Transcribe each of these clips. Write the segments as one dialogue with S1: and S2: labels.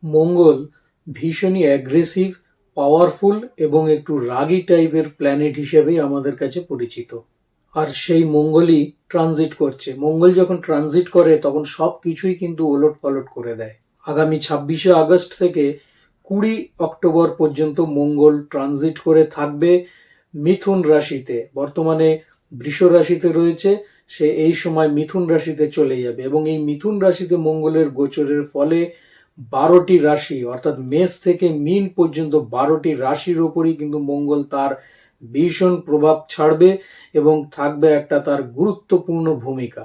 S1: মঙ্গল ভীষণই aggressive, powerful এবং একটু রাগী টাইপের প্ল্যানেট হিসেবেই আমাদের কাছে পরিচিত। আর সেই মঙ্গলই ট্রানজিট করছে। মঙ্গল যখন ট্রানজিট করে তখন সব কিছুই কিন্তু ওলট পালট করে দেয়। আগামী 26শে আগস্ট থেকে 20 অক্টোবর পর্যন্ত মঙ্গল ট্রানজিট করে থাকবে মিথুন রাশিতে। বর্তমানে বৃষ রাশিতে রয়েছে, সে এই সময় মিথুন রাশিতে চলে যাবে এবং এই মিথুন রাশিতে মঙ্গলের গোচরের ফলে 12টি রাশি অর্থাৎ মেষ থেকে মীন পর্যন্ত 12টি রাশির ওপরই কিন্তু মঙ্গল তার ভীষণ প্রভাব ছাড়বে এবং থাকবে একটা তার গুরুত্বপূর্ণ ভূমিকা।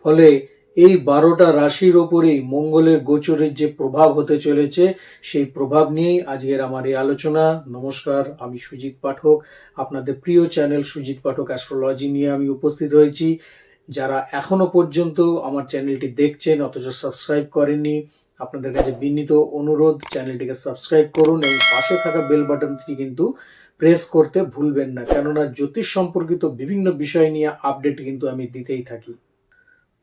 S1: ফলে এই 12টা রাশির ওপরেই মঙ্গলের গোচরের যে প্রভাব হতে চলেছে সেই প্রভাব নিয়েই আজকের আমার এই আলোচনা। নমস্কার, আমি সুজিত পাঠক, আপনাদের প্রিয় চ্যানেল সুজিত পাঠক অ্যাস্ট্রোলজি নিয়ে আমি উপস্থিত হয়েছি। যারা এখনো পর্যন্ত আমার চ্যানেলটি দেখছেন অথচ সাবস্ক্রাইব করেননি, আপনাদের কাছে বিনীত অনুরোধ চ্যানেলটিকে সাবস্ক্রাইব করুন এবং পাশে থাকা বেল বাটনটি কিন্তু প্রেস করতে ভুলবেন না, কেননা জ্যোতিষ সম্পর্কিত বিভিন্ন বিষয় নিয়ে আপডেট কিন্তু আমি দিতেই থাকি।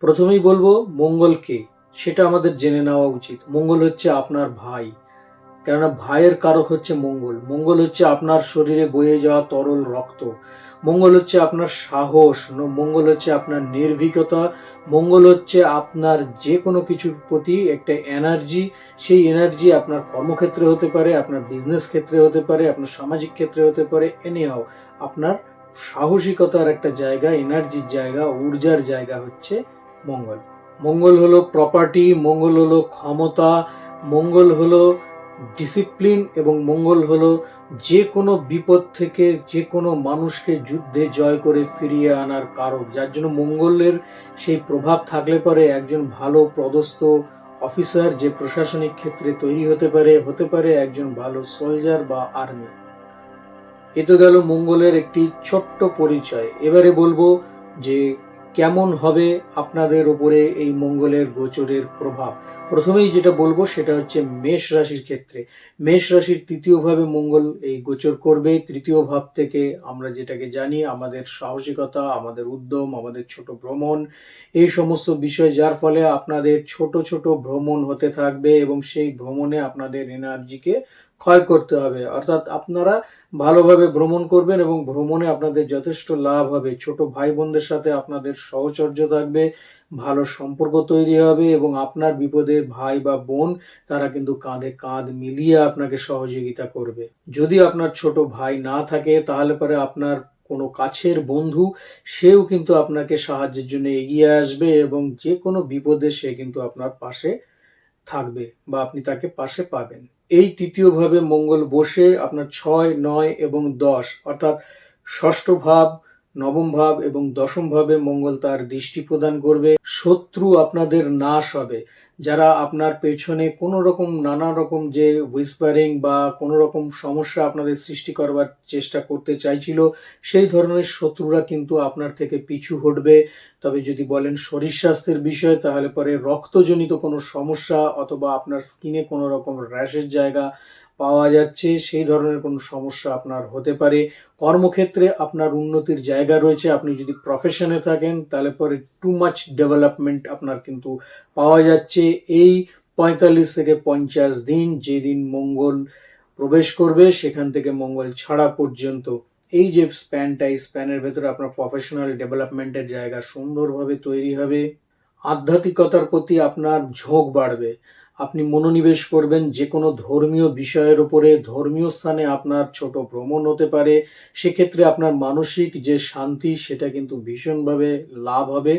S1: প্রথমেই বলবো মঙ্গল কে, সেটা আমাদের জেনে নেওয়া উচিত। মঙ্গল হচ্ছে আপনার ভাই, কেননা ভাইয়ের কারক হচ্ছে মঙ্গল। মঙ্গল হচ্ছে আপনার শরীরে বয়ে যাওয়া তরল রক্ত। মঙ্গল হচ্ছে আপনার সাহস, মঙ্গল হচ্ছে আপনার নির্ভীকতা, মঙ্গল হচ্ছে আপনার যে কোনো কিছুর প্রতি একটা এনার্জি। সেই এনার্জি আপনার কর্মক্ষেত্রে হতে পারে, আপনার বিজনেস ক্ষেত্রে হতে পারে, আপনার সামাজিক ক্ষেত্রে হতে পারে। এনিহাও আপনার সাহসিকতার একটা জায়গা, এনার্জির জায়গা, ঊর্জার জায়গা হচ্ছে মঙ্গল। মঙ্গল হলো প্রপার্টি, মঙ্গল হলো ক্ষমতা, মঙ্গল হলো ডিসিপ্লিন এবং মঙ্গল হলো যে কোনো বিপদ থেকে যে কোনো মানুষকে যুদ্ধে জয় করে ফিরিয়ে আনার কারক। যার জন্য মঙ্গলের সেই প্রভাব থাকলে পরে একজন ভালো পদস্থ অফিসার যে প্রশাসনিক ক্ষেত্রে তৈরি হতে পারে একজন ভালো সোলজার বা আর্মি। এ তো গেল মঙ্গলের একটি ছোট্ট পরিচয়। এবারে বলবো যে কেমন হবে আপনাদের উপরে এই মঙ্গলের গোচরের প্রভাব। প্রথমেই যেটা বলবো সেটা হচ্ছে মেষ রাশির ক্ষেত্রে। মেষ রাশির তৃতীয় ভাবে মঙ্গল এই গোচর করবে। তৃতীয় ভাব থেকে আমরা যেটাকে জানি আমাদের সাহসিকতা, আমাদের উদ্যম, আমাদের ছোট ভ্রমণ, এই সমস্ত বিষয়, যার ফলে আপনাদের ছোট ছোট ভ্রমণ হতে থাকবে এবং সেই ভ্রমণে আপনাদের এনার্জিকে ক্ষয় করতে হবে। অর্থাৎ আপনারা ভালোভাবে ভ্রমণ করবেন এবং ভ্রমণে আপনাদের যথেষ্ট লাভ হবে। ছোট ভাই বোনদের সাথে আপনাদের সহচর্য থাকবে, ভালো সম্পর্ক তৈরি হবে এবং আপনার বিপদে ভাই বা বোন তারা কিন্তু কাঁধে কাঁধ মিলিয়ে আপনাকে সহযোগিতা করবে। যদি আপনার ছোট ভাই না থাকে তাহলে পরে আপনার কোনো কাছের বন্ধু, সেও কিন্তু আপনাকে সাহায্যের জন্য এগিয়ে আসবে এবং যে কোনো বিপদে সে কিন্তু আপনার পাশে থাকবে বা আপনি তাকে পাশে পাবেন। এই তৃতীয় ভাবে মঙ্গল বসে আপনার 6, 9 এবং 10 অর্থাৎ ষষ্ঠ ভাব, নবম ভাব এবং দশম ভাবে মঙ্গল তার দৃষ্টি প্রদান করবে। শত্রু আপনাদের নাশ হবে। যারা আপনার পেছনে কোনো রকম নানা রকম যে হুইসপারিং বা কোনো রকম সমস্যা আপনাদের সৃষ্টি করবার চেষ্টা করতে চাইছিল, সেই ধরনের শত্রুরা কিন্তু আপনার থেকে পিছু হটবে। তবে যদি বলেন শরীর স্বাস্থ্যের বিষয়, তাহলে পরে রক্তজনিত কোনো সমস্যা অথবা আপনার স্কিনে কোনো রকম র্যাশের জায়গা পাওয়া যাচ্ছে, সেই ধরনের কোনো সমস্যা আপনার হতে পারে। কর্মক্ষেত্রে আপনার উন্নতির জায়গা রয়েছে। আপনি যদি প্রফেশনে থাকেন তাহলে পরে টু মাচ ডেভেলপমেন্ট আপনার কিন্তু পাওয়া যাচ্ছে এই 45 থেকে 50 দিন, যেদিন মঙ্গল প্রবেশ করবে সেখান থেকে মঙ্গল ছাড়া পর্যন্ত। এই যে স্প্যানটা, এই স্প্যানের ভেতরে আপনার প্রফেশনাল ডেভেলপমেন্টের জায়গা সুন্দরভাবে তৈরি হবে। আধ্যাত্মিকতার প্রতি আপনার ঝোঁক বাড়বে। আপনি মনোনিবেশ করবেন যে কোনো ধর্মীয় বিষয়ের উপরে। ধর্মীয় স্থানে আপনার ছোট ভ্রমণ হতে পারে। সেক্ষেত্রে আপনার মানসিক যে শান্তি সেটা কিন্তু ভীষণভাবে লাভ হবে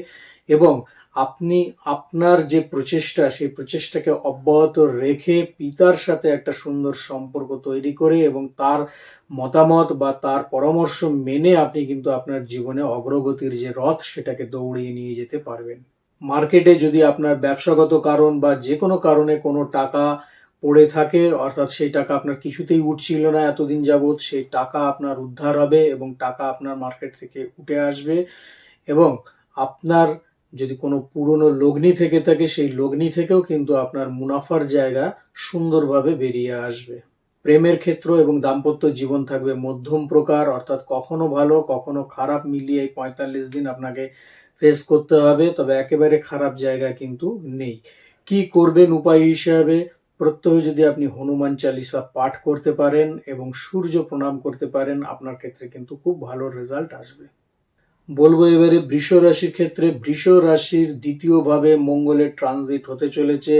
S1: এবং আপনি আপনার যে প্রচেষ্টা সেই প্রচেষ্টাকে অব্যাহত রেখে পিতার সাথে একটা সুন্দর সম্পর্ক তৈরি করে এবং তার মতামত বা তার পরামর্শ মেনে আপনি কিন্তু আপনার জীবনে অগ্রগতির যে রথ সেটাকে দৌড়িয়ে নিয়ে যেতে পারবেন। মার্কেটে যদি আপনার ব্যবসাগত কারণ বা যে কোনো কারণে কোনো টাকা পড়ে থাকে, অর্থাৎ সেই টাকা আপনার কিছুতেই উঠছিল না এতদিন যাবৎ, সেই টাকা আপনার উদ্ধার হবে এবং টাকা আপনার মার্কেট থেকে উঠে আসবে এবং আপনার যদি কোনো পুরনো লগ্নি থেকে থাকে সেই লগ্নি থেকেও কিন্তু আপনার মুনাফার জায়গা সুন্দরভাবে বেরিয়ে আসবে। প্রেমের ক্ষেত্র এবং দাম্পত্য জীবন থাকবে মধ্যম প্রকার, অর্থাৎ কখনো ভালো কখনো খারাপ মিলিয়ে এই 45 দিন আপনাকে ফেস করতে হবে। তবে একেবারে খারাপ জায়গা কিন্তু নেই। কি করবেন উপায় হিসাবে? প্রত্যহ যদি আপনি হনুমান চালিসা পাঠ করতে পারেন এবং সূর্য প্রণাম করতে পারেন, আপনার ক্ষেত্রে কিন্তু খুব ভালো রেজাল্ট আসবে। বলবো এবারে বৃষ রাশির ক্ষেত্রে। বৃষ রাশির দ্বিতীয় ভাবে মঙ্গলের ট্রানজিট হতে চলেছে।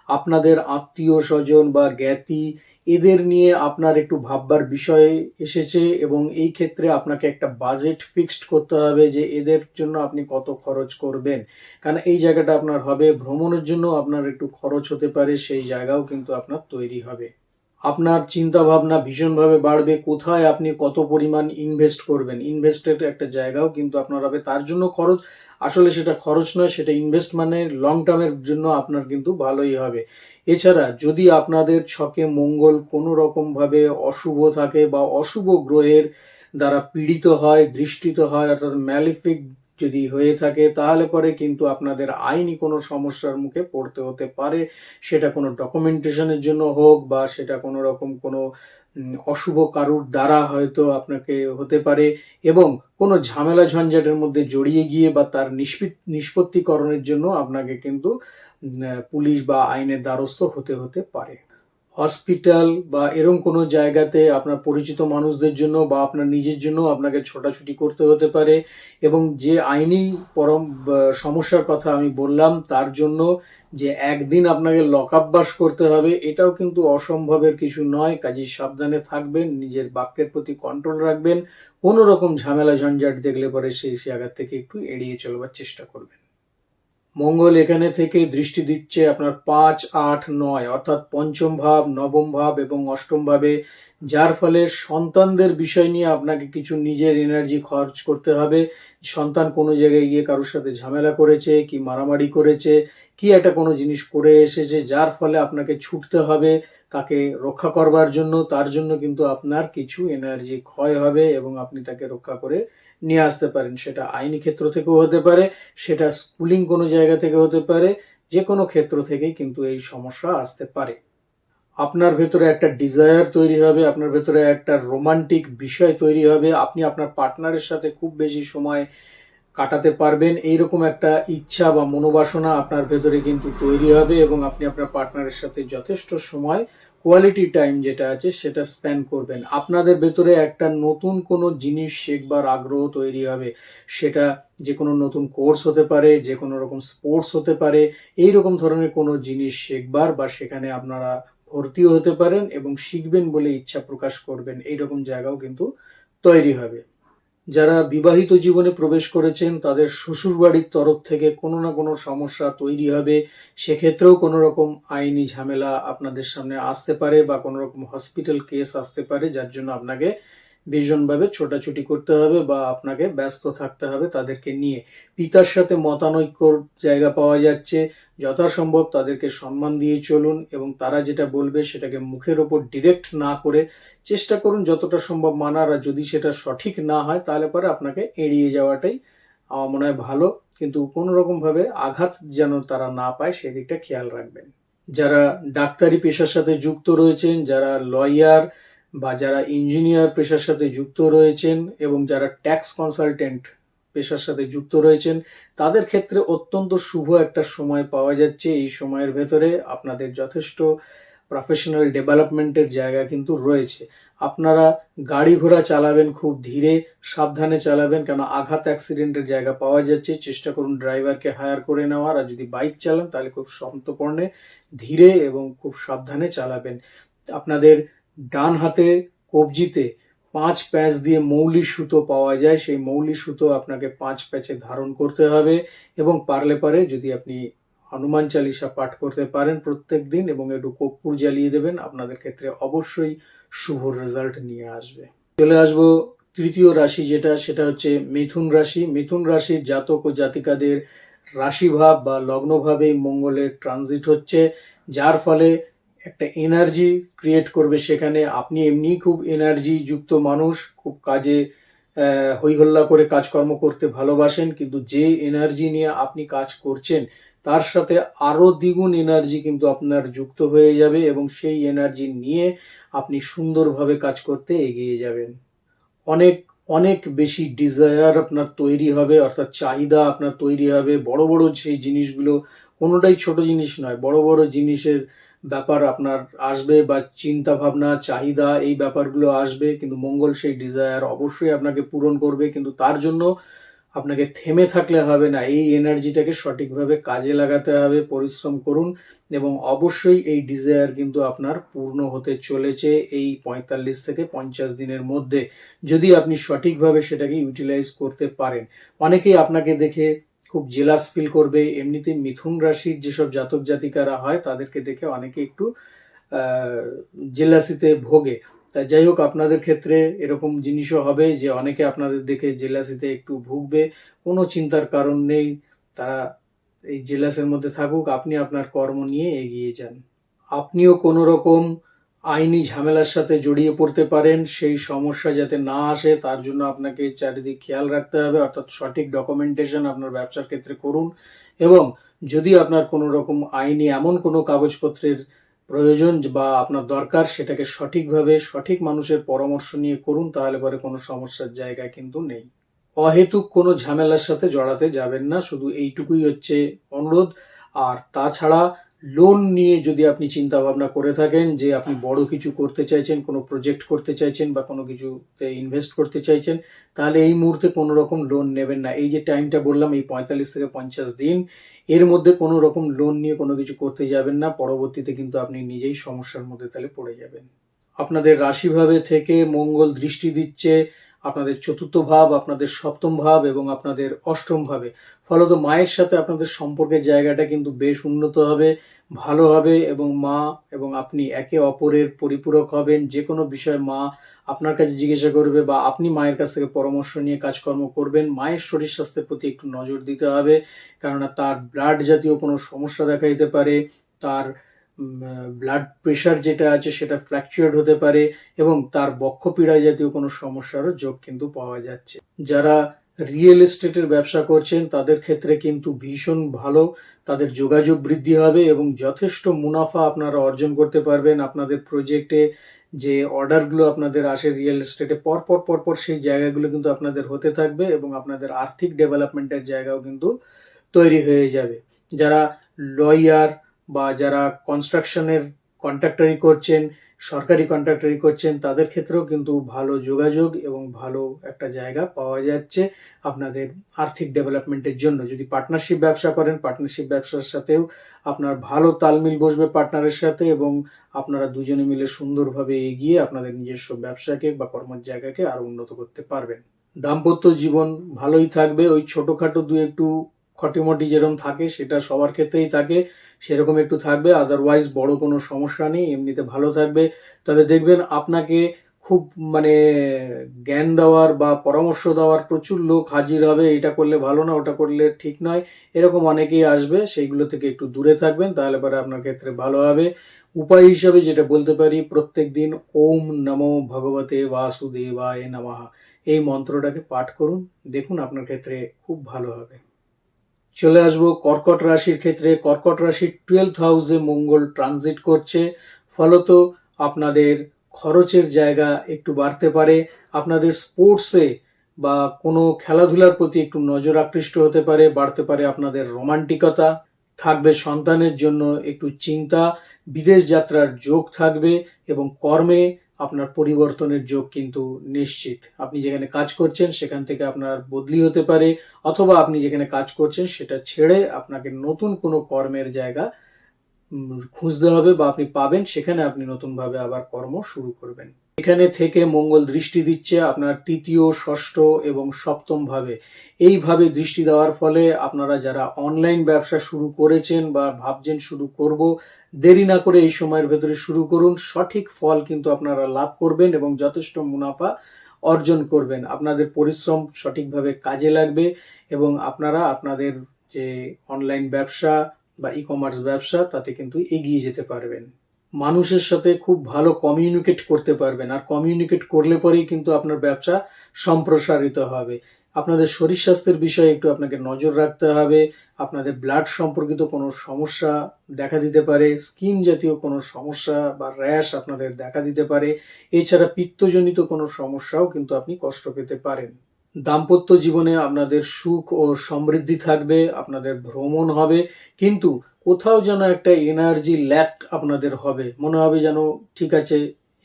S1: আপনাদের আত্মীয় স্বজন বা জ্ঞাতি এদের নিয়ে আপনার একটু ভাববার বিষয় এসেছে, এবং এই ক্ষেত্রে আপনাকে একটা বাজেট ফিক্সড করতে হবে যে এদের জন্য আপনি কত খরচ করবেন। কারণ এই জায়গাটা আপনার হবে, ভ্রমণের জন্য আপনার একটু খরচ হতে পারে, সেই জায়গাও কিন্তু আপনার তৈরি হবে। আপনার চিন্তা ভাবনা ভীষণভাবে বাড়বে, কোথায় আপনি কত পরিমাণ ইনভেস্ট করবেন, ইনভেস্টের একটা জায়গাও কিন্তু আপনার হবে। তার জন্য খরচ, আসলে সেটা খরচ নয়, সেটা ইনভেস্ট, মানে লং টার্মের জন্য আপনার কিন্তু ভালোই হবে। এছাড়া যদি আপনাদের ছকে মঙ্গল কোনো রকম ভাবে অশুভ থাকে বা অশুভ গ্রহের দ্বারা পীড়িত হয়, দৃষ্টিত হয়, অর্থাৎ ম্যালিফিক যদি হয়ে থাকে, তাহলে পরে কিন্তু আপনাদের আইনি কোনো সমস্যার মুখে পড়তে হতে পারে। সেটা কোনো ডকুমেন্টেশনের জন্য হোক বা সেটা কোনো রকম কোনো অশুভ কারুর দ্বারা হয়তো আপনাকে হতে পারে, এবং কোনো ঝামেলা ঝঞ্ঝাটের মধ্যে জড়িয়ে গিয়ে বা তার নিষ্পত্তিকরণের জন্য আপনাকে কিন্তু পুলিশ বা আইনের দ্বারস্থ হতে পারে। হসপিটাল বা এরকম কোনো জায়গাতে আপনার পরিচিত মানুষদের জন্য বা আপনার নিজের জন্য আপনাকে ছোটাছুটি করতে হতে পারে, এবং যে আইনি সমস্যার কথা আমি বললাম তার জন্য যে একদিন আপনাকে লকআপ বাস করতে হবে, এটাও কিন্তু অসম্ভবের কিছু নয়। কাজেই সাবধানে থাকবেন, নিজের বাক্যের প্রতি কন্ট্রোল রাখবেন, কোনো রকম ঝামেলা ঝঞ্ঝাট দেখলে পরে সেই জায়গা থেকে একটু এড়িয়ে চলবার চেষ্টা করবেন। মঙ্গল এখানে থেকে দৃষ্টি দিচ্ছে আপনার 5, 8, 9 অর্থাৎ পঞ্চম ভাব, নবম ভাব এবং অষ্টম ভাবে, যার ফলে সন্তানদের বিষয় নিয়ে আপনাকে কিছু নিজের এনার্জি খরচ করতে হবে। সন্তান কোনো জায়গায় গিয়ে কারোর সাথে ঝামেলা করেছে, কি মারামারি করেছে, কি একটা কোনো জিনিস করে এসেছে, যার ফলে আপনাকে ছুটতে হবে তাকে রক্ষা করবার জন্য। তার জন্য কিন্তু আপনার কিছু এনার্জি ক্ষয় হবে এবং আপনি তাকে রক্ষা করে নিয়ে আসতে পারেন। সেটা আইনি ক্ষেত্র থেকেও হতে পারে, সেটা স্কুলিং কোনো জায়গা থেকে হতে পারে, যে কোনো ক্ষেত্র থেকেই কিন্তু এই সমস্যা আসতে পারে। আপনার ভেতরে একটা ডিজায়ার তৈরি হবে, আপনার ভেতরে একটা রোমান্টিক বিষয় তৈরি হবে, আপনি আপনার পার্টনারের সাথে খুব বেশি সময় কাটাতে পারবেন, এইরকম একটা ইচ্ছা বা মনোবাসনা আপনার ভেতরে কিন্তু তৈরি হবে, এবং আপনি আপনার পার্টনারের সাথে যথেষ্ট সময়, কোয়ালিটি টাইম যেটা আছে সেটা স্পেন্ড করবেন। আপনাদের ভেতরে একটা নতুন কোনো জিনিস শেখবার আগ্রহ তৈরি হবে, সেটা যে কোনো নতুন কোর্স হতে পারে, যে কোনো রকম স্পোর্টস হতে পারে, এইরকম ধরনের কোনো জিনিস শেখবার বা সেখানে আপনারা ভর্তিও হতে পারেন এবং শিখবেন বলে ইচ্ছা প্রকাশ করবেন, এইরকম জায়গাও কিন্তু তৈরি হবে। যারা বিবাহিত জীবনে প্রবেশ করেছেন তাদের শ্বশুরবাড়ির তরফ থেকে কোনো না কোনো সমস্যা তৈরি হবে, সেক্ষেত্রেও কোনো রকম আইনি ঝামেলা আপনাদের সামনে আসতে পারে বা কোনো রকম হসপিটাল কেস আসতে পারে, যার জন্য আপনাকে ভীষণভাবে ছোটাছুটি করতে হবে বা আপনাকে ব্যস্ত থাকতে হবে তাদেরকে নিয়ে। পিতার সাথে মতানৈক্যর জায়গা পাওয়া যাচ্ছে, যথাসম্ভব তাদেরকে সম্মান দিয়ে চলুন এবং তারা যেটা বলবে সেটাকে মুখের ওপর ডিরেক্ট না করে চেষ্টা করুন যতটা সম্ভব মানার, আর যদি সেটা সঠিক না হয় তাহলে পরে আপনাকে এড়িয়ে যাওয়াটাই আমার মনে হয় ভালো, কিন্তু কোনো রকম ভাবে আঘাত যেন তারা না পায় সেদিকটা খেয়াল রাখবেন। যারা ডাক্তারি পেশার সাথে যুক্ত রয়েছেন, যারা লয়ার বা যারা ইঞ্জিনিয়ার পেশার সাথে যুক্ত রয়েছেন এবং যারা ট্যাক্স কনসালটেন্ট পেশার সাথে যুক্ত রয়েছেন, তাদের ক্ষেত্রে অত্যন্ত শুভ একটা সময় পাওয়া যাচ্ছে। এই সময়ের ভেতরে আপনাদের যথেষ্ট প্রফেশনাল ডেভেলপমেন্টের জায়গা কিন্তু রয়েছে। আপনারা গাড়ি ঘোড়া চালাবেন খুব ধীরে সাবধানে চালাবেন, কেন আঘাত অ্যাক্সিডেন্টের জায়গা পাওয়া যাচ্ছে। চেষ্টা করুন ড্রাইভারকে হায়ার করে নেওয়ার, আর যদি বাইক চালান তাহলে খুব সন্তর্পণে ধীরে এবং খুব সাবধানে চালাবেন। আপনাদের ডান হাতে কবজিতে 5 প্যাঁচ দিয়ে মৌলি সুতো পাওয়া যায়, সেই মৌলি সুতো আপনাকে 5 প্যাঁচে ধারণ করতে হবে, এবং পারলে পারে যদি আপনি হনুমান চালিসা পাঠ করতে পারেন প্রত্যেক দিন এবং একটু কর্পূর জ্বালিয়ে দেবেন, আপনাদের ক্ষেত্রে অবশ্যই শুভ রেজাল্ট নিয়ে আসবে। চলে আসবো তৃতীয় রাশি যেটা, সেটা হচ্ছে মিথুন রাশি। মিথুন রাশির জাতক ও জাতিকাদের রাশিভাব বা লগ্নভাবে মঙ্গলের ট্রানজিট হচ্ছে, যার ফলে একটা এনার্জি ক্রিয়েট করবে সেখানে। আপনি এমনি খুব এনার্জি যুক্ত মানুষ, খুব কাজে হইহল্লা করে কাজকর্ম করতে ভালোবাসেন, কিন্তু যে এনার্জি নিয়ে আপনি কাজ করছেন তার সাথে আরো দ্বিগুণ এনার্জি কিন্তু আপনার যুক্ত হয়ে যাবে, এবং সেই এনার্জি নিয়ে আপনি সুন্দরভাবে কাজ করতে এগিয়ে যাবেন। অনেক অনেক বেশি ডিজায়ার আপনার তৈরি হবে, অর্থাৎ চাহিদা আপনার তৈরি হবে, বড় বড় সেই জিনিসগুলো কোনোটাই ছোট জিনিস নয়, বড় বড় জিনিসের ব্যাপার আপনার আসবে, বা চিন্তা ভাবনা, চাহিদা, এই ব্যাপারগুলো আসবে, কিন্তু মঙ্গল সেই ডিজায়ার অবশ্যই আপনাকে পূরণ করবে। কিন্তু তার জন্য আপনাকে থেমে থাকলে হবে না, এই এনার্জিটাকে সঠিকভাবে কাজে লাগাতে হবে, পরিশ্রম করুন, এবং অবশ্যই এই ডিজায়ার কিন্তু আপনার পূর্ণ হতে চলেছে এই 45 থেকে 50 দিনের মধ্যে, যদি আপনি সঠিকভাবে সেটাকে ইউটিলাইজ করতে পারেন। অনেকেই আপনাকে দেখে খুব জেলাস ফিল করবে। এমনিতে মিথুন রাশির যেসব জাতক জাতিকারা হয় তাদেরকে দেখে অনেকে একটু জেলাসিতে ভোগে। তাই যাই হোক, আপনাদের ক্ষেত্রে এরকম জিনিসও হবে যে অনেকে আপনাদের দেখে জেলাসিতে একটু ভুগবে। কোনো চিন্তার কারণ নেই, তারা এই জেলাসের মধ্যে থাকুক, আপনি আপনার কর্ম নিয়ে এগিয়ে যান। আপনিও কোনো রকম আইনি ঝামেলার সাথে জড়িয়ে পড়তে পারেন, সেই সমস্যা যাতে না আসে তার জন্য আপনাকে চারিদিক খেয়াল রাখতে হবে, অর্থাৎ সঠিক ডকুমেন্টেশন আপনার ব্যবসার ক্ষেত্রে করুন। এবং যদি আপনার কোনো রকম আইনি এমন কোনো কাগজপত্রের প্রয়োজন বা আপনার দরকার, সেটাকে সঠিকভাবে সঠিক মানুষের পরামর্শ নিয়ে করুন, তাহলে পরে কোনো সমস্যার জায়গা কিন্তু নেই। অহেতুক কোনো ঝামেলার সাথে জড়াতে যাবেন না, শুধু এইটুকুই হচ্ছে অনুরোধ। আর তাছাড়া লোন নিয়ে যদি আপনি চিন্তা ভাবনা করে থাকেন যে আপনি বড় কিছু করতে চাইছেন, কোনো প্রজেক্ট করতে চাইছেন বা কোনো কিছুতে ইনভেস্ট করতে চাইছেন, তাহলে এই মুহূর্তে কোনো রকম লোন নেবেন না। এই যে টাইমটা বললাম, এই 45 থেকে 50 দিন, এর মধ্যে কোনো রকম লোন নিয়ে কোনো কিছু করতে যাবেন না, পরবর্তীতে কিন্তু আপনি নিজেই সমস্যার মধ্যে তাহলে পড়ে যাবেন। আপনাদের রাশিভাবে থেকে মঙ্গল দৃষ্টি দিচ্ছে আপনাদের চতুর্থ ভাব, আপনাদের সপ্তম ভাব এবং আপনাদের অষ্টম ভাবে। ফলত মায়ের সাথে আপনাদের সম্পর্কের জায়গাটা কিন্তু বেশ উন্নত হবে, ভালো হবে, এবং মা এবং আপনি একে অপরের পরিপূরক হবেন। যে কোনো বিষয়ে মা আপনার কাছে জিজ্ঞাসা করবে বা আপনি মায়ের কাছ থেকে পরামর্শ নিয়ে কাজকর্ম করবেন। মায়ের শরীর স্বাস্থ্যের প্রতি একটু নজর দিতে হবে, কেননা তার ব্লাড জাতীয় কোনো সমস্যা দেখা দিতে পারে, তার ব্লাড প্রেশার যেটা আছে সেটা ফ্ল্যাকচুয়েট হতে পারে, এবং তার বক্ষপীড়া জাতীয় কোনো সমস্যারও যোগ কিন্তু পাওয়া যাচ্ছে। যারা রিয়েল এস্টেটের ব্যবসা করছেন তাদের ক্ষেত্রে কিন্তু ভীষণ ভালো, তাদের যোগাযোগ বৃদ্ধি হবে এবং যথেষ্ট মুনাফা আপনারা অর্জন করতে পারবেন। আপনাদের প্রজেক্টে যে অর্ডারগুলো আপনাদের আসে রিয়েল এস্টেটে, পরপর সেই জায়গাগুলো কিন্তু আপনাদের হতে থাকবে এবং আপনাদের আর্থিক ডেভেলপমেন্টের জায়গাও কিন্তু তৈরি হয়ে যাবে। যারা লয়ার বা যারা কনস্ট্রাকশনের কন্ট্রাক্টরি করছেন, সরকারি কন্ট্রাক্টরি করছেন, তাদের ক্ষেত্রেও কিন্তু ভালো যোগাযোগ এবং ভালো একটা জায়গা পাওয়া যাচ্ছে আপনাদের আর্থিক ডেভেলপমেন্টের জন্য। যদি পার্টনারশিপ ব্যবসা করেন, পার্টনারশিপ ব্যবসার সাথেও আপনার ভালো তালমিল বসবে পার্টনারের সাথে, এবং আপনারা দুজনে মিলে সুন্দরভাবে এগিয়ে আপনাদের নিজস্ব ব্যবসাকে বা কর্মের জায়গাকে আরো উন্নত করতে পারবেন। দাম্পত্য জীবন ভালোই থাকবে, ওই ছোটখাটো দু একটু খটিমটি যেরকম থাকে সেটা সবার ক্ষেত্রেই থাকে, সেরকম একটু থাকবে। আদারওয়াইজ বড় কোনো সমস্যা নেই, এমনিতে ভালো থাকবে। তবে দেখবেন আপনাকে খুব মানে জ্ঞান দেওয়ার বা পরামর্শ দেওয়ার প্রচুর লোক হাজির হবে, এটা করলে ভালো না, ওটা করলে ঠিক নয়, এরকম অনেকেই আসবে। সেইগুলো থেকে একটু দূরে থাকবেন, তাহলে পরে আপনার ক্ষেত্রে ভালো হবে। উপায় হিসাবে যেটা বলতে পারি, প্রত্যেক দিন ওম নমো ভগবতে বাসুদেবায় নমঃ এই মন্ত্রটাকে পাঠ করুন, দেখুন আপনার ক্ষেত্রে খুব ভালো হবে। চলে আসবো কর্কট রাশির ক্ষেত্রে। কর্কট রাশির 12th হাউসে মঙ্গল ট্রানজিট করছে, ফলত আপনাদের খরচের জায়গা একটু বাড়তে পারে। আপনাদের স্পোর্টসে বা কোনো খেলাধুলার প্রতি একটু নজর আকৃষ্ট হতে পারে, বাড়তে পারে আপনাদের রোমান্টিকতা, থাকবে সন্তানের জন্য একটু চিন্তা, বিদেশ যাত্রার যোগ থাকবে, এবং কর্মে আপনার পরিবর্তনের যোগ কিন্তু নিশ্চিত। আপনি যেখানে কাজ করছেন সেখান থেকে আপনার বদলি হতে পারে, অথবা আপনি যেখানে কাজ করছেন সেটা ছেড়ে আপনাকে নতুন কোনো কর্মের জায়গা খুঁজতে হবে, বা আপনি পাবেন, সেখানে আপনি নতুনভাবে আবার কর্ম শুরু করবেন। এখানে থেকে মঙ্গল দৃষ্টি দিচ্ছে আপনার তৃতীয়, ষষ্ঠ এবং সপ্তম ভাবে। এইভাবে দৃষ্টি দেওয়ার ফলে আপনারা যারা অনলাইন ব্যবসা শুরু করেছেন বা ভাবছেন শুরু করব, দেরি না করে এই সময়ের ভেতরে শুরু করুন। সঠিক ফল কিন্তু আপনারা লাভ করবেন এবং যথেষ্ট মুনাফা অর্জন করবেন। আপনাদের পরিশ্রম সঠিকভাবে কাজে লাগবে এবং আপনারা আপনাদের যে অনলাইন ব্যবসা বা ই কমার্স ব্যবসা তাতে কিন্তু এগিয়ে যেতে পারবেন। মানুষের সাথে খুব ভালো কমিউনিকেট করতে পারবেন, আর কমিউনিকেট করলে পরেই কিন্তু আপনার ব্যবসা সম্প্রসারিত হবে। আপনাদের শরীর স্বাস্থ্যের বিষয়ে একটু আপনাকে নজর রাখতে হবে। আপনাদের ব্লাড সম্পর্কিত কোনো সমস্যা দেখা দিতে পারে, স্কিন জাতীয় কোনো সমস্যা বা র্যাশ আপনাদের দেখা দিতে পারে, এছাড়া পিত্তজনিত কোনো সমস্যাও কিন্তু আপনি কষ্ট পেতে পারেন। দাম্পত্য জীবনে আপনাদের সুখ ও সমৃদ্ধি থাকবে, আপনাদের ভ্রমণ হবে, কিন্তু কোথাও যেন একটা এনার্জি ল্যাক আপনাদের হবে, মনে হবে যেন ঠিক আছে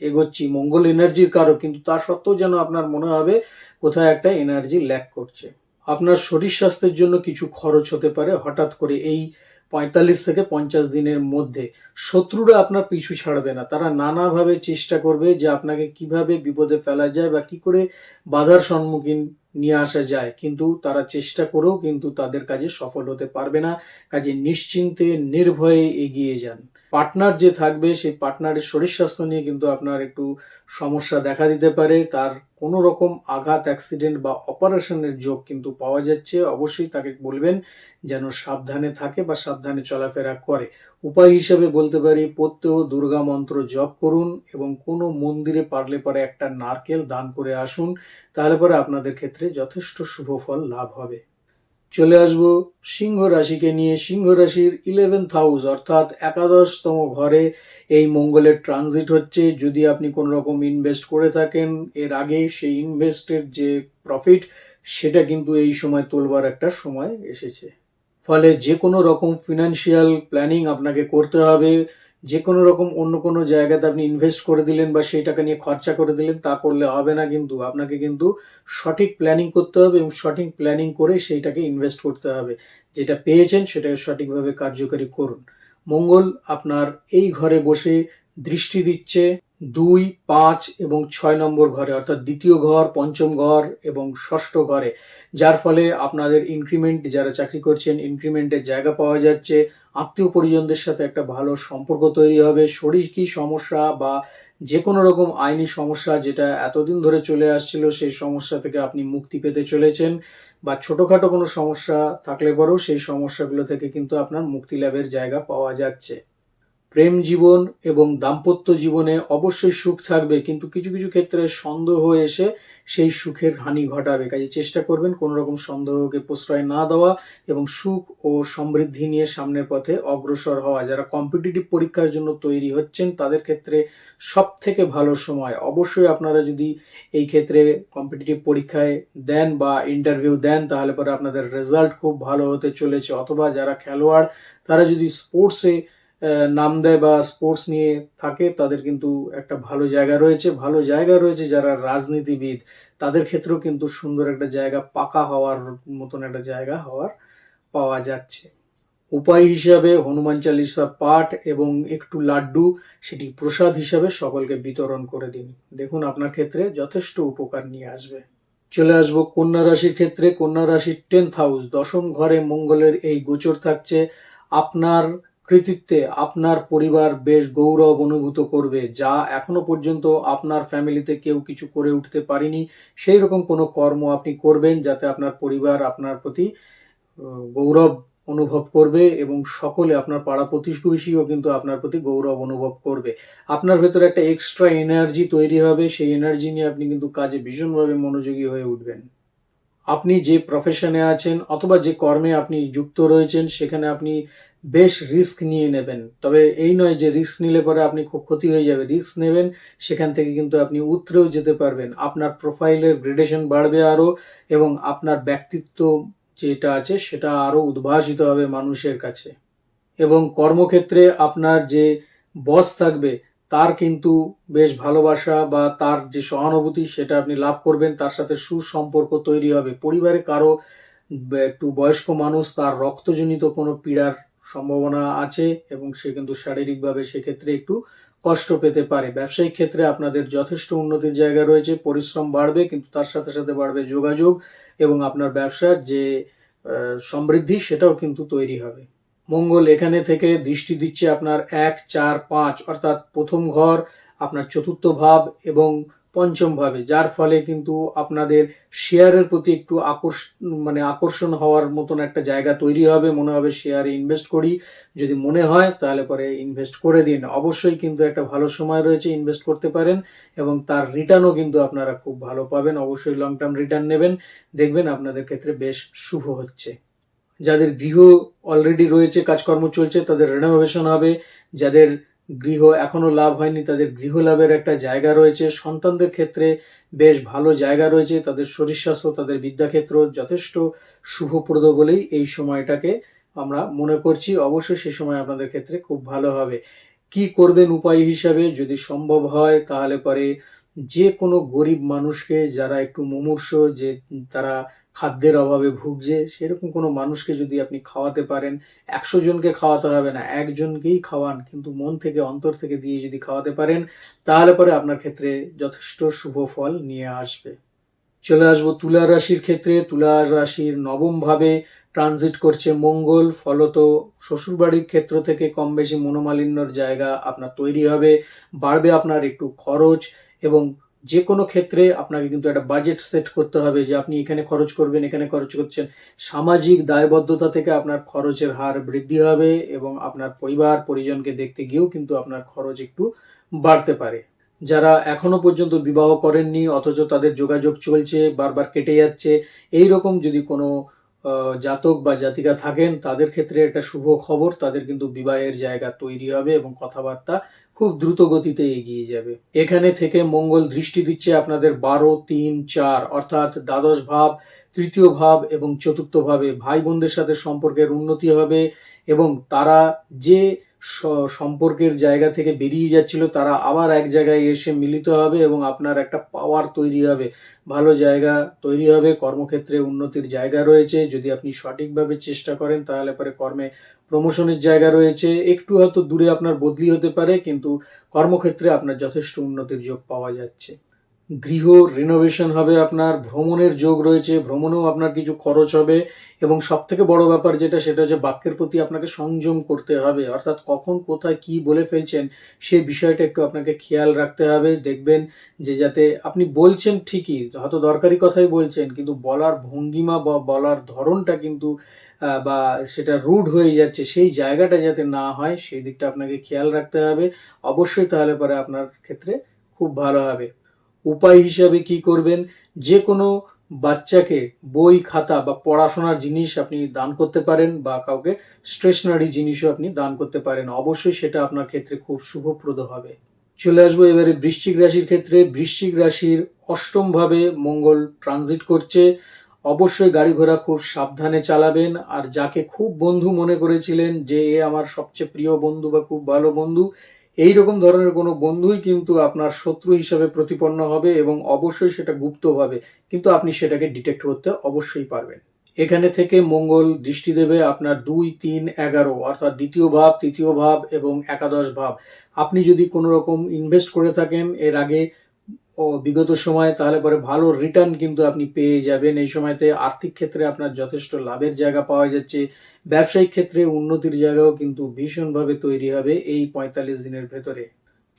S1: এগোচ্ছি, মঙ্গল এনার্জির কারো, কিন্তু তা সত্ত্বেও যেন আপনার মনে হবে কোথাও একটা এনার্জি ল্যাক করছে। আপনার শরীর স্বাস্থ্যের জন্য কিছু খরচ হতে পারে হঠাৎ করে এই 45 থেকে 50 দিনের মধ্যে। শত্রুরা আপনার পিছু ছাড়বে না, তারা নানাভাবে চেষ্টা করবে যে আপনাকে কিভাবে বিপদে ফেলা যায় বা কি করে বাধার সম্মুখীন নিয়ে আসা যায়, কিন্তু তারা চেষ্টা করেও কিন্তু তাদের কাজে সফল হতে পারবে না। কাজে নিশ্চিন্তে নির্ভয়ে এগিয়ে যান। পার্টনার যে থাকবে সেই পার্টনারের শরীর স্বাস্থ্য নিয়ে কিন্তু আপনার একটু সমস্যা দেখা দিতে পারে, তার কোনো রকম আঘাত, অ্যাক্সিডেন্ট বা অপারেশনের যোগ কিন্তু পাওয়া যাচ্ছে। অবশ্যই তাকে বলবেন যেন সাবধানে থাকে বা সাবধানে চলাফেরা করে। উপায় হিসেবে বলতে পারি, প্রত্যহ দুর্গা মন্ত্র জপ করুন এবং কোনো মন্দিরে পারলে পরে একটা নারকেল দান করে আসুন, তাহলে পরে আপনাদের ক্ষেত্রে যথেষ্ট শুভ ফল লাভ হবে। চলে আসবো সিংহ রাশিকে নিয়ে। সিংহ রাশির 11th হাউস অর্থাৎ 11তম ঘরে এই মঙ্গলের ট্রানজিট হচ্ছে। যদি আপনি কোনো রকম ইনভেস্ট করে থাকেন এর আগে, সেই ইনভেস্টের যে প্রফিট সেটা কিন্তু এই সময় তোলবার একটা সময় এসেছে। ফলে যে কোনো রকম ফিনান্সিয়াল প্ল্যানিং আপনাকে করতে হবে। যে কোনো রকম অন্য কোনো জায়গাতে আপনি ইনভেস্ট করে দিলেন বা সেই টাকা নিয়ে খরচা করে দিলেন, তা করলে হবে না। কিন্তু আপনাকে কিন্তু সঠিক প্ল্যানিং করতে হবে এবং সঠিক প্ল্যানিং করে সেইটাকে ইনভেস্ট করতে হবে। যেটা পেয়েছেন সেটাকে সঠিকভাবে কার্যকারী করুন। মঙ্গল আপনার এই ঘরে বসে দৃষ্টি দিচ্ছে 2, 5 এবং 6 নম্বর ঘরে, অর্থাৎ দ্বিতীয় ঘর, পঞ্চম ঘর এবং ষষ্ঠ ঘরে, যার ফলে আপনাদের ইনক্রিমেন্ট, যারা চাকরি করছেন ইনক্রিমেন্টের জায়গা পাওয়া যাচ্ছে। আত্মীয় পরিজনদের সাথে একটা ভালো সম্পর্ক তৈরি হবে। শরীরী সমস্যা বা যে কোনো রকম আইনি সমস্যা যেটা এতদিন ধরে চলে আসছিল, সেই সমস্যা থেকে আপনি মুক্তি পেতে চলেছেন, বা ছোটখাটো কোনো সমস্যা থাকলে পরেও সেই সমস্যাগুলো থেকে কিন্তু আপনার মুক্তি লাভের জায়গা পাওয়া যাচ্ছে। প্রেম জীবন এবং দাম্পত্য জীবনে অবশ্যই সুখ থাকবে, কিন্তু কিছু কিছু ক্ষেত্রে সন্দেহ এসে সেই সুখের হানি ঘটাবে। কাজে চেষ্টা করবেন কোনো রকম সন্দেহকে প্রশ্রয় না দেওয়া এবং সুখ ও সমৃদ্ধি নিয়ে সামনের পথে অগ্রসর হওয়া। যারা কম্পিটিটিভ পরীক্ষার জন্য তৈরি হচ্ছেন তাদের ক্ষেত্রে সব থেকে ভালো সময়। অবশ্যই আপনারা যদি এই ক্ষেত্রে কম্পিটিটিভ পরীক্ষায় দেন বা ইন্টারভিউ দেন, তাহলে পরে আপনাদের রেজাল্ট খুব ভালো হতে চলেছে। অথবা যারা খেলোয়াড় তারা যদি স্পোর্টসে নাম দেয় বা স্পোর্টস নিয়ে থাকে, তাদের কিন্তু একটা ভালো জায়গা রয়েছে। ভালো জায়গা রয়েছে যারা রাজনীতিবিদ, তাদের ক্ষেত্রেও কিন্তু সুন্দর একটা জায়গা, পাকা হওয়ার মতন একটা জায়গা পাওয়া যাচ্ছে। উপায় হিসাবে হনুমান চালিসা পাঠ এবং একটু লাড্ডু সেটি প্রসাদ হিসাবে সকলকে বিতরণ করে দিন। দেখুন আপনার ক্ষেত্রে যথেষ্ট উপকার নিয়ে আসবে। চলে আসবো কন্যা রাশির ক্ষেত্রে। কন্যা রাশির 10th হাউস, 10ম ঘরে মঙ্গলের এই গোচর থাকছে। আপনার কৃতিত্বে আপনার পরিবার বেশ গৌরব অনুভূত করবে, যা এখনো পর্যন্ত আপনার ফ্যামিলিতে কেউ কিছু করে উঠতে পারেনি। সেই রকম কোনো কর্ম আপনি করবেন যাতে আপনার পরিবার আপনার প্রতি গৌরব অনুভব করবে এবং সকলে, আপনার পাড়া প্রতিবেশীও কিন্তু আপনার প্রতি গৌরব অনুভব করবে। আপনার ভেতরে একটা এক্সট্রা এনার্জি তৈরি হবে, সেই এনার্জি নিয়ে আপনি কিন্তু কাজে ভীষণভাবে মনোযোগী হয়ে উঠবেন। আপনি যে প্রফেশনে আছেন অথবা যে কর্মে আপনি যুক্ত রয়েছেন সেখানে আপনি বেশ রিস্ক নিয়ে নেবেন। তবে এই নয় যে রিস্ক নিলে পরে আপনি খুব ক্ষতি হয়ে যাবে। রিস্ক নেবেন, সেখান থেকে কিন্তু আপনি উতরেও যেতে পারবেন। আপনার প্রোফাইলের গ্রেডেশন বাড়বে আরো, এবং আপনার ব্যক্তিত্ব যেটা আছে সেটা আরো উদ্ভাসিত হবে মানুষের কাছে। এবং কর্মক্ষেত্রে আপনার যে বস থাকবে তার কিন্তু বেশ ভালোবাসা বা তার যে সহানুভূতি সেটা আপনি লাভ করবেন, তার সাথে সুসম্পর্ক তৈরি হবে। পরিবারে কারো একটু বয়স্ক মানুষ, তার রক্তজনিত কোনো পীড়ার সম্ভাবনা আছে এবং সে কিন্তু শারীরিকভাবে সেক্ষেত্রে একটু কষ্ট পেতে পারে। ব্যবসায়িক ক্ষেত্রে আপনাদের যথেষ্ট উন্নতির জায়গা রয়েছে। পরিশ্রম বাড়বে, কিন্তু তার সাথে সাথে বাড়বে যোগাযোগ এবং আপনার ব্যবসার যে সমৃদ্ধি সেটাও কিন্তু তৈরি হবে। মঙ্গল এখানে থেকে দৃষ্টি দিচ্ছে আপনার 1, 4, 5 অর্থাৎ প্রথম ঘর, আপনার চতুর্থ ভাব এবং পঞ্চম ভাবে, যার ফলে কিন্তু আপনাদের শেয়ারের প্রতি একটু আকর্ষণ হওয়ার মতন একটা জায়গা তৈরি হবে। মনে হবে শেয়ারে ইনভেস্ট করি, যদি মনে হয় তাহলে পরে ইনভেস্ট করে দিন। অবশ্যই কিন্তু একটা ভালো সময় রয়েছে, ইনভেস্ট করতে পারেন এবং তার রিটার্নও কিন্তু আপনারা খুব ভালো পাবেন। অবশ্যই লং টার্ম রিটার্ন নেবেন, দেখবেন আপনাদের ক্ষেত্রে বেশ শুভ হচ্ছে। যাদের গৃহ অলরেডি রয়েছে, কাজকর্ম চলছে, তাদের রেনোভেশন হবে। যাদের গৃহ এখনো লাভ হয়নি তাদের গৃহ লাভের একটা জায়গা রয়েছে। সন্তানদের ক্ষেত্রে বেশ ভালো জায়গা রয়েছে। তাদের শরীর স্বাস্থ্য, তাদের বিদ্যাক্ষেত্র যথেষ্ট শুভপ্রদ বলেই এই সময়টাকে আমরা মনে করছি। অবশ্যই সে সময় আপনাদের ক্ষেত্রে খুব ভালো হবে। কি করবেন উপায় হিসাবে, যদি সম্ভব হয় তাহলে পরে যে কোনো গরিব মানুষকে, যারা একটু মুমূর্ষ, যে তারা খাদ্যের অভাবে ভুগছে, সেরকম কোনো মানুষকে যদি আপনি খাওয়াতে পারেন, 100 জনকে খাওয়াতে হবে না, একজনকেই খাওয়ান, কিন্তু মন থেকে অন্তর থেকে দিয়ে যদি খাওয়াতে পারেন, তাহলে পরে আপনার ক্ষেত্রে যথেষ্ট শুভ ফল নিয়ে আসবে। চলে আসবো তুলা রাশির ক্ষেত্রে। তুলা রাশির নবম ভাবে ট্রানজিট করছে মঙ্গল, ফলত শ্বশুরবাড়ির ক্ষেত্র থেকে কম বেশি মনোমালিন্যর জায়গা আপনার তৈরি হবে, বাড়বে আপনার একটু খরচ, এবং যে কোনো ক্ষেত্রে আপনাকে কিন্তু একটা বাজেট সেট করতে হবে যে আপনি এখানে খরচ করবেন, এখানে খরচ করছেন। সামাজিক দায়বদ্ধতা থেকে আপনার খরচের হার বৃদ্ধি হবে এবং আপনার পরিবার পরিজনকে দেখতে গিয়েও কিন্তু আপনার খরচ একটু বাড়তে পারে। যারা এখনো পর্যন্ত বিবাহ করেননি অথচ তাদের যোগাযোগ চলছে, বারবার কেটে যাচ্ছে, এই রকম যদি কোনো জাতক বা জাতিকা থাকেন, তাদের ক্ষেত্রে একটা শুভ খবর, তাদের কিন্তু বিবাহের জায়গা তৈরি হবে এবং কথাবার্তা খুব দ্রুত গতিতে এগিয়ে যাবে। এখানে থেকে মঙ্গল দৃষ্টি দিচ্ছে আপনাদের 12, 3, 4 অর্থাৎ দ্বাদশ ভাব, তৃতীয় ভাব এবং চতুর্থ ভাবে। ভাই বোনদের সাথে সম্পর্কের উন্নতি হবে এবং তারা যে সম্পর্কের জায়গা থেকে বেরিয়ে যাচ্ছিল, তারা আবার এক জায়গায় এসে মিলিত হবে এবং আপনার একটা পাওয়ার তৈরি হবে, ভালো জায়গা তৈরি হবে। কর্মক্ষেত্রে উন্নতির জায়গা রয়েছে, যদি আপনি সঠিকভাবে চেষ্টা করেন তাহলে পরে কর্মে প্রমোশনের জায়গা রয়েছে। একটু হয়তো দূরে আপনার বদলি হতে পারে, কিন্তু কর্মক্ষেত্রে আপনার যথেষ্ট উন্নতির যোগ পাওয়া যাচ্ছে। গৃহ রিনোভেশন হবে আপনার, ভ্রমণের যোগ রয়েছে, ভ্রমণেও আপনার কিছু খরচ হবে এবং সব থেকে বড় ব্যাপার যেটা, সেটা হচ্ছে বাক্যের প্রতি আপনাকে সংযম করতে হবে, অর্থাৎ কখন কোথায় কি বলে ফেলছেন সেই বিষয়টা একটু আপনাকে খেয়াল রাখতে হবে। দেখবেন যে যাতে আপনি বলছেন ঠিকই, হয়তো দরকারি কথাই বলছেন, কিন্তু বলার ভঙ্গিমা বা বলার ধরনটা কিন্তু বা সেটা রুড হয়ে যাচ্ছে, সেই জায়গাটা যাতে না হয় সেই দিকটা আপনাকে খেয়াল রাখতে হবে অবশ্যই, তাহলে পরে আপনার ক্ষেত্রে খুব ভালো হবে। উপায় হিসাবে কি করবেন, যে কোনো বাচ্চাকে বই খাতা বা পড়াশোনার জিনিস আপনি দান করতে পারেন, বা কাউকে স্টেশনারি জিনিসও আপনি দান করতে পারেন, অবশ্যই সেটা আপনার ক্ষেত্রে খুব শুভপ্রদ হবে। চলে আসবো এবারে বৃশ্চিক রাশির ক্ষেত্রে। বৃশ্চিক রাশির অষ্টম ভাবে মঙ্গল ট্রানজিট করছে। অবশ্যই গাড়ি ঘোড়া খুব সাবধানে চালাবেন, আর যাকে খুব বন্ধু মনে করেছিলেন যে এ আমার সবচেয়ে প্রিয় বন্ধু বা খুব ভালো বন্ধু, এই রকম ধরনের কোনো বন্ধুই কিন্তু আপনার শত্রু হিসাবে প্রতিপন্ন হবে এবং অবশ্যই সেটা গুপ্তভাবে, কিন্তু আপনি সেটাকে ডিটেক্ট করতে অবশ্যই পারবেন। এখানে থেকে মঙ্গল দৃষ্টি দেবে আপনার 2, 3, 11 অর্থাৎ দ্বিতীয় ভাব, তৃতীয় ভাব এবং একাদশ ভাব। আপনি যদি কোনো রকম ইনভেস্ট করে থাকেন এর আগে ও বিগত সময়, তাহলে পরে ভালো রিটার্ন কিন্তু আপনি পেয়ে যাবেন এই সময়তে। আর্থিক ক্ষেত্রে আপনার যথেষ্ট লাভের জায়গা পাওয়া যাচ্ছে। ব্যবসায়িক ক্ষেত্রে উন্নতির জায়গাও কিন্তু ভীষণভাবে তৈরি হবে এই 45 দিনের ভেতরে।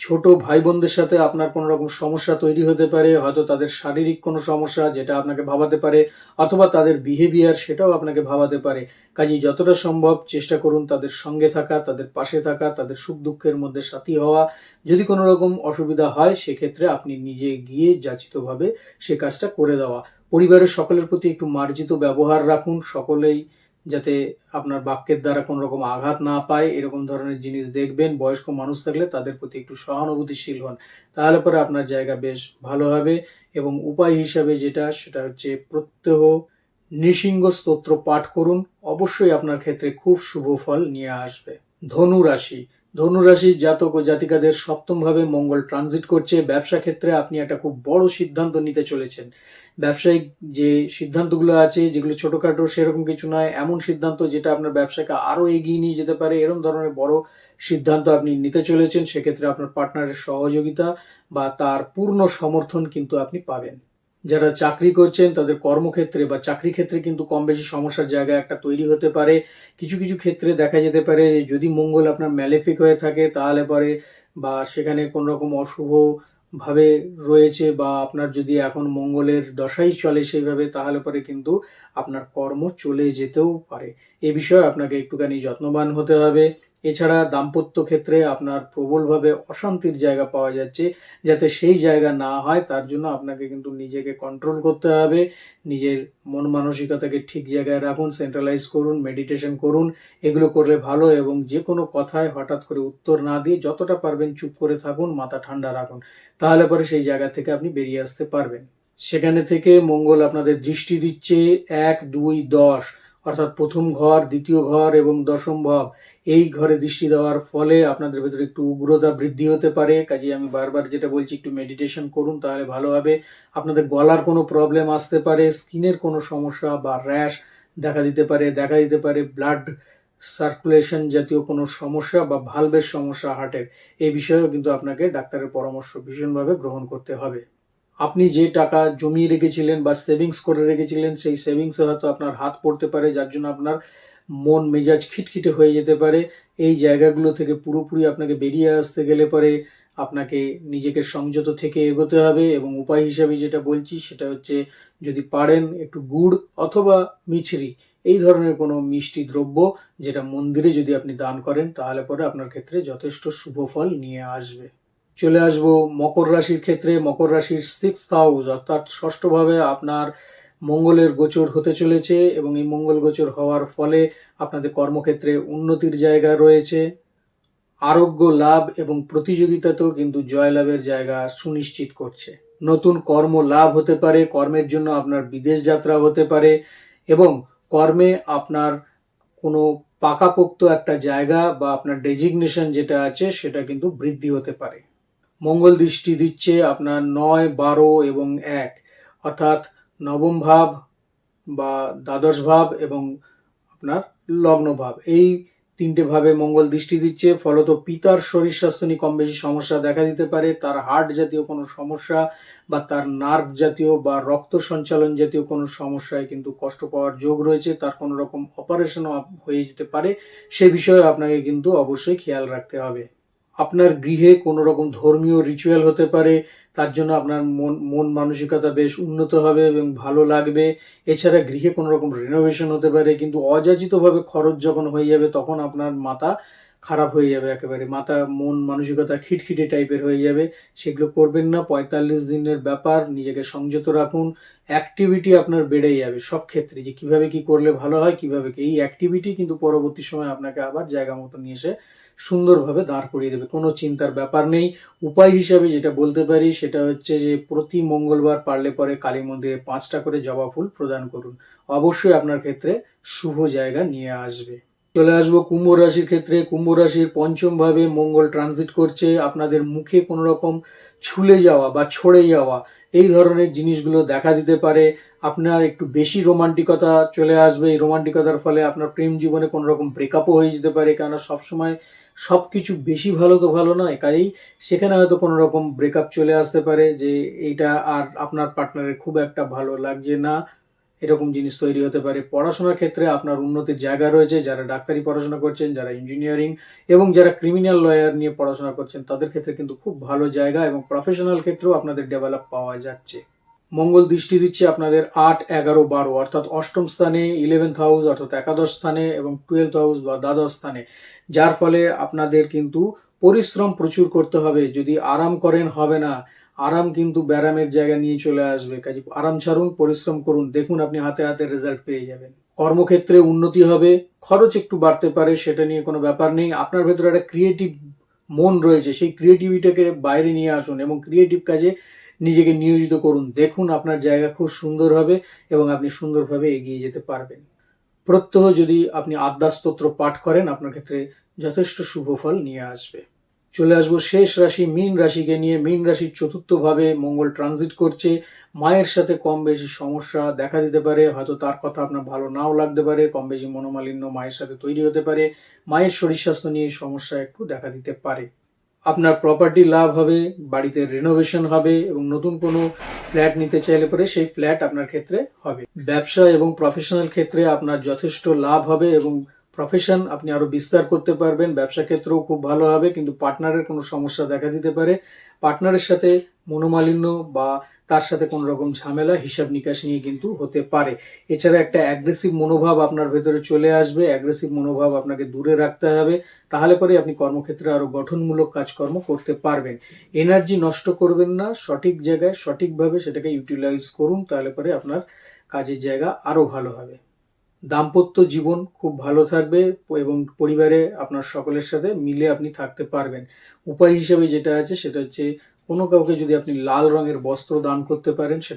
S1: ছোট ভাই বোনদের সাথে আপনার কোনো রকম সমস্যা তৈরি হতে পারে, হয়তো তাদের শারীরিক কোনো সমস্যা যেটা আপনাকে ভাবাতে পারে, অথবা তাদের বিহেভিয়ার সেটাও আপনাকে ভাবাতে পারে। কাজেই যতটা সম্ভব চেষ্টা করুন তাদের সঙ্গে থাকা, তাদের পাশে থাকা, তাদের সুখ দুঃখের মধ্যে সাথী হওয়া। যদি কোনো রকম অসুবিধা হয় সেক্ষেত্রে আপনি নিজে গিয়ে যাচিতভাবে সে কাজটা করে দেওয়া। পরিবারের সকলের প্রতি একটু মার্জিত ব্যবহার রাখুন, সকলেই যাতে আপনার বাক্যের দ্বারা কোনো রকম আঘাত না পায়, এরকম ধরনের জিনিস দেখবেন। বয়স্ক মানুষ থাকলে তাদের প্রতি একটু সহানুভূতিশীল হন, তাহলে পরে আপনার জায়গা বেশ ভালো হবে। এবং উপায় হিসাবে যেটা, সেটা হচ্ছে প্রত্যহ নৃসিংহ স্তোত্র পাঠ করুন, অবশ্যই আপনার ক্ষেত্রে খুব শুভ ফল নিয়ে আসবে। ধনু রাশি। ধনু রাশির জাতক ও জাতিকাদের সপ্তম ভাবে মঙ্গল ট্রানজিট করছে। ব্যবসা ক্ষেত্রে আপনি একটা খুব বড় সিদ্ধান্ত নিতে চলেছেন। ব্যবসায়িক যে সিদ্ধান্তগুলো আছে, যেগুলো ছোটখাটো সেরকম কিছু নয়, এমন সিদ্ধান্ত যেটা আপনার ব্যবসাকে আরো এগিয়ে নিয়ে যেতে পারে, এরকম ধরনের বড় সিদ্ধান্ত আপনি নিতে চলেছেন। সেক্ষেত্রে আপনার পার্টনারের সহযোগিতা বা তার পূর্ণ সমর্থন কিন্তু আপনি পাবেন। যারা চাকরি করছেন তাদের কর্মক্ষেত্রে বা চাকরি ক্ষেত্রে কিন্তু কম বেশি সমস্যার জায়গা একটা তৈরি হতে পারে। কিছু কিছু ক্ষেত্রে দেখা যেতে পারে যদি মঙ্গল আপনার ম্যালেফিক হয়ে থাকে তাহলে পরে, বা সেখানে কোন রকম অশুভ ভাবে রয়েছে, বা আপনার যদি এখন মঙ্গলের দশাই চলে সেইভাবে, তাহলে পরে কিন্তু আপনার কর্ম চলে যেতেও পারে। এ বিষয়ে আপনাকে একটুখানি যত্নবান হতে হবে। এছাড়া দাম্পত্য ক্ষেত্রে আপনার প্রবলভাবে অশান্তির জায়গা পাওয়া যাচ্ছে, যাতে সেই জায়গা না হয় তার জন্য আপনাকে কিন্তু নিজেকে কন্ট্রোল করতে হবে। নিজের মন মানসিকতাকে ঠিক জায়গায় রাখুন, সেন্ট্রালাইজ করুন, মেডিটেশন করুন। এগুলো করলে ভালো, এবং যে কোনো কথায় হঠাৎ করে উত্তর না দিয়ে যতটা পারবেন চুপ করে থাকুন, মাথা ঠান্ডা রাখুন। তাহলে পরে সেই জায়গা থেকে আপনি বেরিয়ে আসতে পারবেন। সেখানে থেকে মঙ্গল আপনাদের দৃষ্টি দিচ্ছে 1, 2, 10, অর্থাৎ প্রথম ঘর, দ্বিতীয় ঘর এবং দশম ভাব। এই ঘরে দৃষ্টি দেওয়ার ফলে আপনাদের ভেতরে একটু উগ্রতা বৃদ্ধি হতে পারে। কাজেই আমি বারবার যেটা বলছি, একটু মেডিটেশন করুন, তাহলে ভালো হবে। আপনাদের গলার কোনো প্রবলেম আসতে পারে, স্কিনের কোনো সমস্যা বা র্যাশ দেখা দিতে পারে ব্লাড সার্কুলেশন জাতীয় কোনো সমস্যা বা ভালভের সমস্যা হার্টের, এই বিষয়েও কিন্তু আপনাকে ডাক্তারের পরামর্শ ভীষণভাবে গ্রহণ করতে হবে। আপনি যে টাকা জমিয়ে রেখেছিলেন বা সেভিংস করে রেখেছিলেন, সেই সেভিংসে হয়তো আপনার হাত পড়তে পারে, যার জন্য আপনার মন মেজাজ খিটখিটে হয়ে যেতে পারে। এই জায়গাগুলো থেকে পুরোপুরি আপনাকে বেরিয়ে আসতে গেলে পরে আপনাকে নিজেকে সংযত থেকে এগোতে হবে, এবং উপায় হিসাবে যেটা বলছি সেটা হচ্ছে, যদি পারেন একটু গুড় অথবা মিছরি, এই ধরনের কোনো মিষ্টি দ্রব্য যেটা মন্দিরে যদি আপনি দান করেন, তাহলে পরে আপনার ক্ষেত্রে যথেষ্ট শুভ ফল নিয়ে আসবে। চলে আসবো মকর রাশির ক্ষেত্রে। মকর রাশির 6th হাউস অর্থাৎ ষষ্ঠভাবে আপনার মঙ্গলের গোচর হতে চলেছে, এবং এই মঙ্গল গোচর হওয়ার ফলে আপনাদের কর্মক্ষেত্রে উন্নতির জায়গা রয়েছে। আরোগ্য লাভ এবং প্রতিযোগিতাতেও কিন্তু জয়লাভের জায়গা সুনিশ্চিত করছে। নতুন কর্ম লাভ হতে পারে, কর্মের জন্য আপনার বিদেশ যাত্রা হতে পারে, এবং কর্মে আপনার কোনো পাকাপোক্ত একটা জায়গা বা আপনার ডেজিগনেশন যেটা আছে সেটা কিন্তু বৃদ্ধি হতে পারে। মঙ্গল দৃষ্টি দিচ্ছে আপনার 9, 12 এবং 1, অর্থাৎ নবম ভাব বা দ্বাদশ ভাব এবং আপনার লগ্ন ভাব, এই 3টে ভাবে মঙ্গল দৃষ্টি দিচ্ছে। ফলত পিতার শরীর স্বাস্থ্য নিয়ে কম বেশি সমস্যা দেখা দিতে পারে। তার হার্ট জাতীয় কোনো সমস্যা বা তার নার্ভ জাতীয় বা রক্ত সঞ্চালন জাতীয় কোনো সমস্যায় কিন্তু কষ্ট পাওয়ার যোগ রয়েছে। তার কোনো রকম অপারেশনও হয়ে যেতে পারে। সে বিষয়ে আপনাকে কিন্তু অবশ্যই খেয়াল রাখতে হবে। আপনার গৃহে কোনো রকম ধর্মীয় রিচুয়াল হতে পারে, তার জন্য আপনার মন মানসিকতা বেশ উন্নত হবে এবং ভালো লাগবে। এছাড়া গৃহে কোনো রকম রিনোভেশন হতে পারে, কিন্তু অযাচিতভাবে খরচ যখন হয়ে যাবে তখন আপনার মাথা খারাপ হয়ে যাবে, একেবারে মাথা মন মানসিকতা খিটখিটে টাইপের হয়ে যাবে। সেগুলো করবেন না। 45 দিনের ব্যাপার, নিজেকে সংযত রাখুন। অ্যাক্টিভিটি আপনার বেড়ে যাবে সব ক্ষেত্রে, যে কিভাবে কি করলে ভালো হয়, কিভাবে কি, এই অ্যাক্টিভিটি কিন্তু পরবর্তী সময় আপনাকে আবার জায়গা মতো নিয়ে এসে সুন্দরভাবে দাঁড় করিয়ে দেবে, কোনো চিন্তার ব্যাপার নেই। উপায় হিসাবে যেটা বলতে পারি সেটা হচ্ছে যে, প্রতি মঙ্গলবার পারলে পরে কালী মন্দিরে 5টা করে জবা ফুল প্রদান করুন। অবশ্যই আপনার ক্ষেত্রে শুভ জায়গা নিয়ে আসবে। চলে আসবো কুম্ভ রাশির ক্ষেত্রে। কুম্ভ রাশির 5ম ভাবে মঙ্গল ট্রানজিট করছে। আপনাদের মুখে কোনো রকম ছুলে যাওয়া বা ছড়ে যাওয়া, এই ধরনের জিনিসগুলো দেখা দিতে পারে। আপনার একটু বেশি রোমান্টিকতা চলে আসবে। এই রোমান্টিকতার ফলে আপনার প্রেম জীবনে কোনো রকম ব্রেকআপও হয়ে যেতে পারে, কেননা সবসময় সবকিছু বেশি ভালো তো ভালো নয়। কাজেই সেখানে হয়তো কোনো রকম ব্রেকআপ চলে আসতে পারে, যে এইটা আর আপনার পার্টনারের খুব একটা ভালো লাগছে না, এরকম জিনিস তৈরি হতে পারে। পড়াশোনার ক্ষেত্রে আপনার উন্নতির জায়গা রয়েছে। যারা ডাক্তারি পড়াশোনা করছেন, যারা ইঞ্জিনিয়ারিং এবং যারা ক্রিমিনাল লয়ার নিয়ে পড়াশোনা করছেন, তাদের ক্ষেত্রে কিন্তু খুব ভালো জায়গা, এবং প্রফেশনাল ক্ষেত্রেও আপনাদের ডেভেলপ পাওয়া যাচ্ছে। মঙ্গল দৃষ্টি দিচ্ছে আপনাদের 8, 11, 12 অর্থাৎ অষ্টম স্থানে, 11th হাউস অর্থাৎ একাদশ স্থানে, এবং 12th হাউস বা দ্বাদশ স্থানে, যার ফলে আপনাদের কিন্তু পরিশ্রম প্রচুর করতে হবে। যদি আরাম করেন হবে না, আরাম কিন্তু ব্যারামের জায়গা নিয়ে চলে আসবে। কাজে আরাম ছাড়ুন, পরিশ্রম করুন, দেখুন আপনি হাতে হাতে রেজাল্ট পেয়ে যাবেন। কর্মক্ষেত্রে উন্নতি হবে, খরচ একটু বাড়তে পারে, সেটা নিয়ে কোনো ব্যাপার নেই। আপনার ভেতরে একটা ক্রিয়েটিভ মন রয়েছে, সেই ক্রিয়েটিভিটাকে বাইরে নিয়ে আসুন এবং ক্রিয়েটিভ কাজে নিজেকে নিয়োজিত করুন। দেখুন আপনার জায়গা খুব সুন্দর হবে এবং আপনি সুন্দরভাবে এগিয়ে যেতে পারবেন। প্রত্যহ যদি আপনি আদ্যাস্তোত্র পাঠ করেন, আপনার ক্ষেত্রে যথেষ্ট শুভ ফল নিয়ে আসবে। চলে আসবো শেষ রাশি মীন রাশিকে নিয়ে। মীন রাশির 4র্থ ভাবে মঙ্গল ট্রানজিট করছে। মায়ের সাথে কম বেশি সমস্যা দেখা দিতে পারে, হয়তো তার কথা আপনার ভালো নাও লাগতে পারে। কম বেশি মনোমালিন্য মায়ের সাথে তৈরি হতে পারে। মায়ের শরীর স্বাস্থ্য নিয়ে সমস্যা একটু দেখা দিতে পারে। আপনার প্রপার্টি লাভ হবে, বাড়িতে রিনোভেশন হবে, এবং নতুন কোনো ফ্ল্যাট নিতে চাইলে পরে সেই ফ্ল্যাট আপনার ক্ষেত্রে হবে। ব্যবসা এবং প্রফেশনাল ক্ষেত্রে আপনার যথেষ্ট লাভ হবে, এবং প্রফেশন আপনি আরো বিস্তার করতে পারবেন। ব্যবসা ক্ষেত্রেও খুব ভালো হবে, কিন্তু পার্টনারের কোনো সমস্যা দেখা দিতে পারে। পার্টনারের সাথে মনোমালিন্য বা তার সাথে কোনো রকম ঝামেলা হিসাব নিকাশ নিয়ে কিন্তু হতে পারে। এছাড়া একটা অ্যাগ্রেসিভ মনোভাব আপনার ভেতরে চলে আসবে, অ্যাগ্রেসিভ মনোভাব আপনাকে দূরে রাখতে হবে, তাহলে পরে আপনি কর্মক্ষেত্রে আরো গঠনমূলক কাজকর্ম করতে পারবেন। এনার্জি নষ্ট করবেন না, সঠিক জায়গায় সঠিকভাবে সেটাকে ইউটিলাইজ করুন, তাহলে পরে আপনার কাজের জায়গা আরো ভালো হবে। দাম্পত্য জীবন খুব ভালো থাকবে এবং পরিবারে আপনার সকলের সাথে মিলে আপনি থাকতে পারবেন। উপায় হিসেবে যেটা আছে সেটা হচ্ছে কোনো কাউকে যদি আপনি লাল রঙের বস্ত্র দান করতে পারেন